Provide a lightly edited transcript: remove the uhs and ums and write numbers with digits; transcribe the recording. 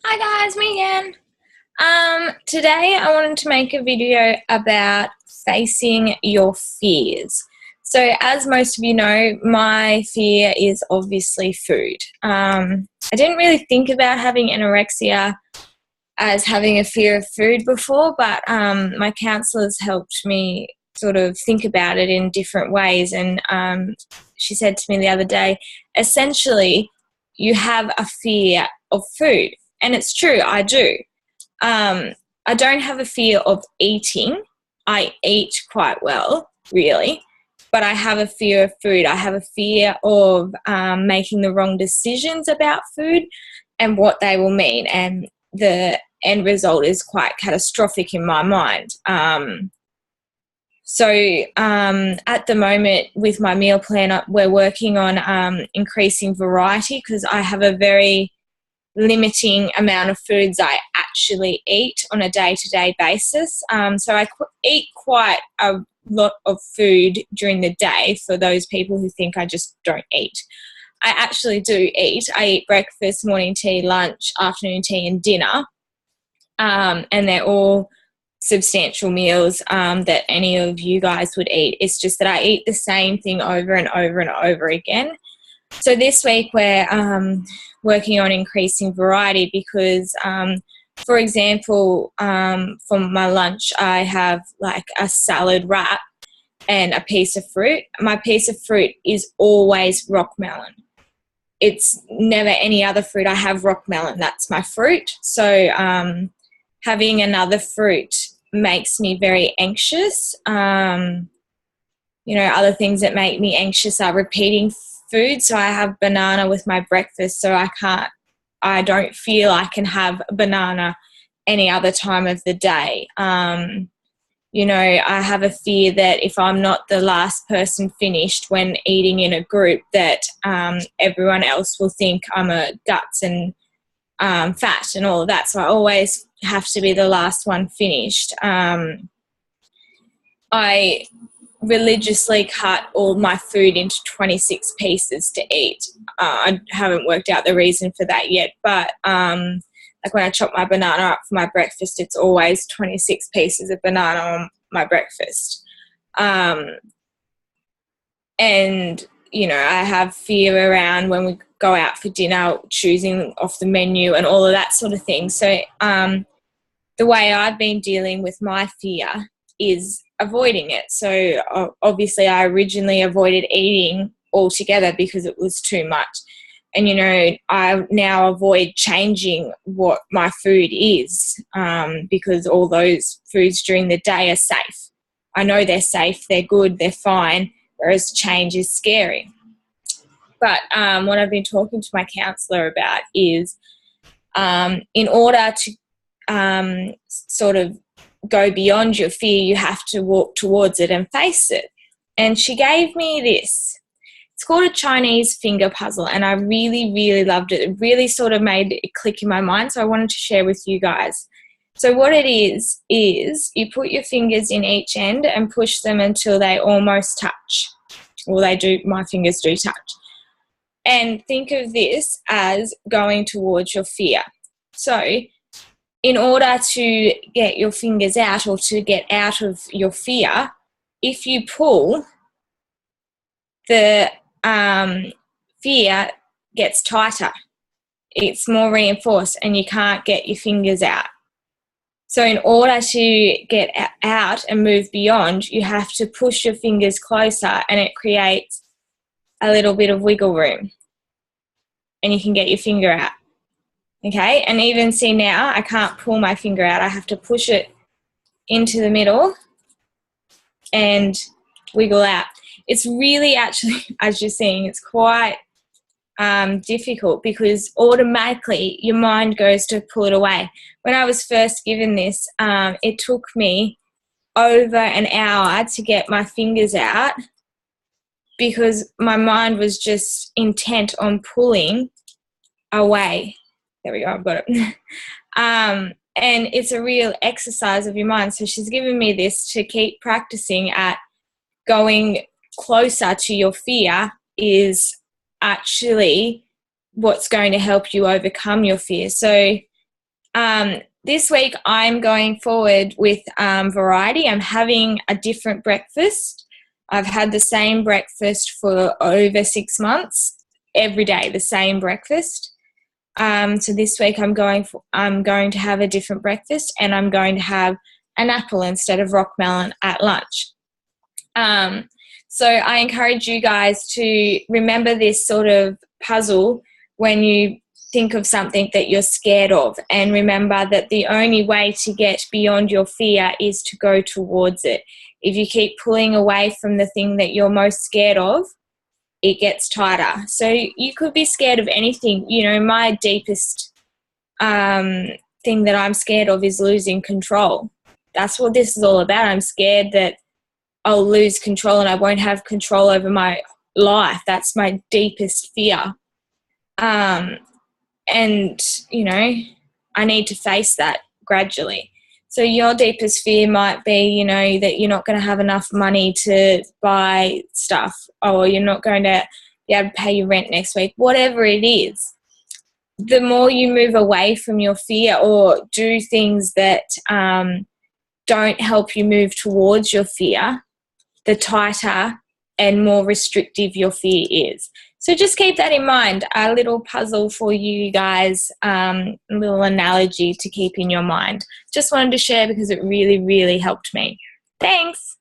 Hi guys, me again. Today I wanted to make a video about facing your fears. So as most of you know, my fear is obviously food. I didn't really think about having anorexia as having a fear of food before, but my counsellors helped me sort of think about it in different ways. And she said to me the other day, essentially, you have a fear of food. And it's true, I do. I don't have a fear of eating. I eat quite well, really, but I have a fear of food. I have a fear of making the wrong decisions about food and what they will mean. And the end result is quite catastrophic in my mind. So at the moment with my meal plan, we're working on increasing variety because I have a very limiting amount of foods I actually eat on a day-to-day basis. So I eat quite a lot of food during the day for those people who think I just don't eat. I actually do eat. I eat breakfast, morning tea, lunch, afternoon tea and dinner. And they're all substantial meals that any of you guys would eat. It's just that I eat the same thing over and over and over again. So this week we're working on increasing variety because, for example, for my lunch I have like a salad wrap and a piece of fruit. My piece of fruit is always rock melon. It's never any other fruit. I have rock melon. That's my fruit. So having another fruit makes me very anxious. Other things that make me anxious are repeating food. So I have banana with my breakfast, so I don't feel I can have a banana any other time of the day. I have a fear that if I'm not the last person finished when eating in a group, that everyone else will think I'm a guts and fat and all of that. So I always have to be the last one finished. I religiously cut all my food into 26 pieces to eat. I haven't worked out the reason for that yet, but like when I chop my banana up for my breakfast, it's always 26 pieces of banana on my breakfast. I have fear around when we go out for dinner, choosing off the menu and all of that sort of thing. So the way I've been dealing with my fear is avoiding it. So obviously I originally avoided eating altogether because it was too much. And, I now avoid changing what my food is because all those foods during the day are safe. I know they're safe, they're good, they're fine, whereas change is scary. But what I've been talking to my counsellor about is in order to sort of go beyond your fear, you have to walk towards it and face it. And she gave me this. It's called a Chinese finger puzzle, and I really, really loved it. It really sort of made it click in my mind, so I wanted to share with you guys. So what it is you put your fingers in each end and push them until they almost touch. Well, they do, my fingers do touch. And think of this as going towards your fear. So in order to get your fingers out or to get out of your fear, if you pull, the fear gets tighter. It's more reinforced and you can't get your fingers out. So in order to get out and move beyond, you have to push your fingers closer and it creates a little bit of wiggle room and you can get your finger out. Okay, and even see now, I can't pull my finger out. I have to push it into the middle and wiggle out. It's really actually, as you're seeing, it's quite difficult because automatically your mind goes to pull it away. When I was first given this, it took me over an hour to get my fingers out because my mind was just intent on pulling away. There we go, I've got it. And it's a real exercise of your mind. So she's given me this to keep practicing at. Going closer to your fear is actually what's going to help you overcome your fear. So This week I'm going forward with variety. I'm having a different breakfast. I've had the same breakfast for over 6 months, every day the same breakfast. So this week I'm going to have a different breakfast, and I'm going to have an apple instead of rock melon at lunch. So I encourage you guys to remember this sort of puzzle when you think of something that you're scared of, and remember that the only way to get beyond your fear is to go towards it. If you keep pulling away from the thing that you're most scared of, it gets tighter. So you could be scared of anything. You know, my deepest thing that I'm scared of is losing control. That's what this is all about. I'm scared that I'll lose control and I won't have control over my life. That's my deepest fear. And, you know, I need to face that gradually. So your deepest fear might be, you know, that you're not going to have enough money to buy stuff, or you're not going to be able to pay your rent next week, whatever it is. The more you move away from your fear or do things that don't help you move towards your fear, the tighter and more restrictive your fear is. So just keep that in mind, a little puzzle for you guys, a little analogy to keep in your mind. Just wanted to share because it really, really helped me. Thanks.